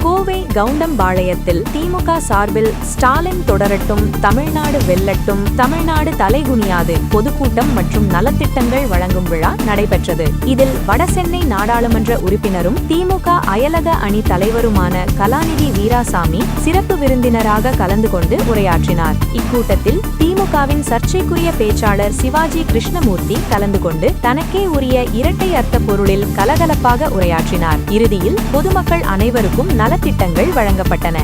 கோவை கவுண்டம்பாளையத்தில் திமுக சார்பில் ஸ்டாலின் தொடரட்டும், தமிழ்நாடு வெல்லட்டும், தமிழ்நாடு தலைகுனியாது பொதுக்கூட்டம் மற்றும் நலத்திட்டங்கள் வழங்கும் விழா நடைபெற்றது. இதில் வடசென்னை நாடாளுமன்ற உறுப்பினரும் திமுக அயலக அணி தலைவருமான கலாநிதி வீராசாமி சிறப்பு விருந்தினராக கலந்து கொண்டு உரையாற்றினார். இக்கூட்டத்தில் திமுகவின் சர்ச்சைக்குரிய பேச்சாளர் சிவாஜி கிருஷ்ணமூர்த்தி கலந்து கொண்டு தனக்கே உரிய இரட்டை அர்த்த பொருளில் கலகலப்பாக உரையாற்றினார். இறுதியில் பொதுமக்கள் அனைவருக்கும் நலத்திட்டங்கள் வழங்கப்பட்டன.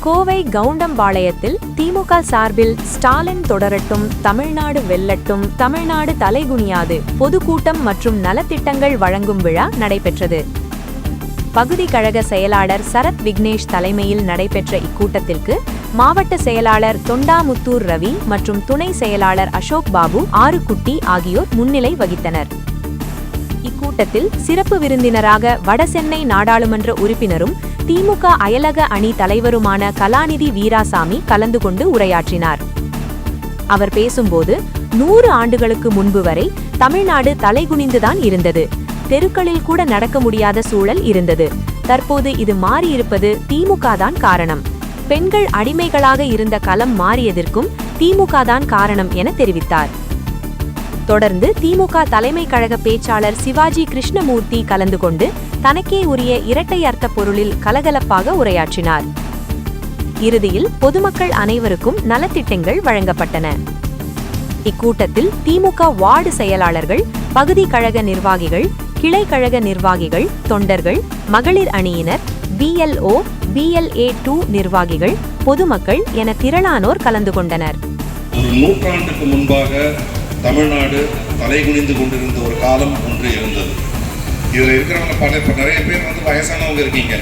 கோவை கவுண்டம்பாளையத்தில் திமுக சார்பில் ஸ்டாலின் தொடரட்டும், தமிழ்நாடு வெல்லட்டும், தமிழ்நாடு தலைகுனியாது பொதுக்கூட்டம் மற்றும் நலத்திட்டங்கள் வழங்கும் விழா நடைபெற்றது. பகுதி கழக செயலாளர் சரத் விக்னேஷ் தலைமையில் நடைபெற்ற இக்கூட்டத்திற்கு மாவட்ட செயலாளர் தொண்டாமுத்தூர் ரவி மற்றும் துணை செயலாளர் அசோக் பாபு, ஆறுக்குட்டி ஆகியோர் முன்னிலை வகித்தனர். இக்கூட்டத்தில் சிறப்பு விருந்தினராக வடசென்னை நாடாளுமன்ற உறுப்பினரும் திமுக அயலக அணி தலைவருமான கலாநிதி வீராசாமி கலந்து கொண்டு உரையாற்றினார். அவர் பேசும்போது 100 ஆண்டுகளுக்கு முன்பு வரை தமிழ்நாடு தலைகுனிந்துதான் இருந்தது. தெருக்களில் கூட நடக்க முடியாத சூழல் இருந்தது. தற்போது இது மாறியிருப்பது திமுக தான் காரணம். பெண்கள் அடிமைகளாக இருந்த களம் மாறியதற்கும் திமுக தான் காரணம் என தெரிவித்தார். தொடர்ந்து திமுக தலைமை கழக பேச்சாளர் சிவாஜி கிருஷ்ணமூர்த்தி கலந்து கொண்டு தனக்கே உரிய இரட்டை அர்த்த பொருளில் கலகலப்பாக உரையாற்றினார். இறுதியில் பொதுமக்கள் அனைவருக்கும் நலத்திட்டங்கள் வழங்கப்பட்டன. இக்கூட்டத்தில் திமுக வார்டு செயலாளர்கள், பகுதி கழக நிர்வாகிகள், கிளை கழக நிர்வாகிகள், தொண்டர்கள், மகளிர் அணியினர், BLO, BLA2 நிர்வாகிகள், பொதுமக்கள் என திரளானோர் கலந்து கொண்டனர். ஒரு நூற்றாண்டுக்கு முன்பாக தமிழ்நாடு தலைகுனிந்து கொண்டிருந்த ஒரு காலம் ஒன்று இருந்தது. இதில் இருக்கிறவங்க நிறைய பேர் வயசானவங்க இருக்கீங்க.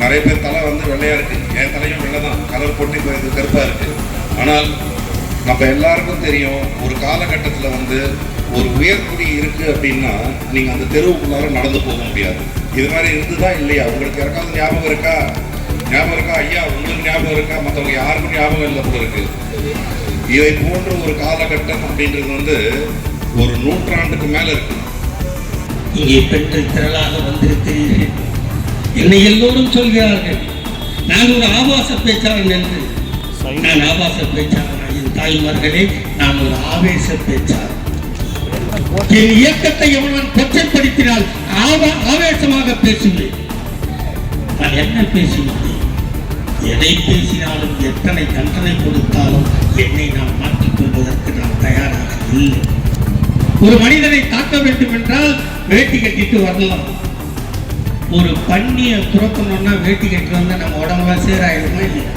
நிறைய பேர் தலை வெள்ளையா இருக்கு. என் தலையும் வெள்ளை தான், கலர் போட்டு கருப்பா இருக்கு. ஆனால் நம்ம எல்லாருக்கும் தெரியும், ஒரு காலகட்டத்தில் ஒரு உயர்குடி இருக்கு அப்படின்னா நீங்க அந்த தெருவுக்குள்ளார நடந்து போக முடியாது. இது மாதிரி இருந்துதான் இல்லையா? உங்களுக்கு யாருக்காவது ஞாபகம் இருக்கா? ஐயா, உங்களுக்கு ஞாபகம் இருக்கா? மற்றவங்க யாருக்கும் ஞாபகம் இல்லை போல இருக்கு. இதை போன்ற ஒரு காலகட்டம் அப்படின்றது ஒரு நூற்றாண்டுக்கு மேல இருக்கு. இங்கே பெண்கள் திரளாக வந்திருக்கிறீர்கள். என்னை எல்லோரும் சொல்கிறார்கள், நான் ஒரு ஆபாச பேச்சாளன் என்று. நான் ஆபாச பேச்சாளன் என் தாய்மார்களே, நான் ஒரு ஆவேச பேச்சாளன். என் இயக்கத்தை எவன் கொச்சைப்படுத்தினால் ஆவேசமாக பேசுவேன். நான் என்ன பேசினேன்? எதை பேசினாலும், எத்தனை தண்டனை கொடுத்தாலும் என்னை நான் மாற்றிக் கொள்வதற்கு நான் தயாராக இல்லை. ஒரு மனிதனை தாக்க வேண்டும் என்றால் வேட்டி கட்டிட்டு வரலாம். ஒரு பண்ணியை துறக்கணும்னா வேட்டி கட்டி வந்தா நம்ம உடம்புல சேராயிடுமா இல்லையா?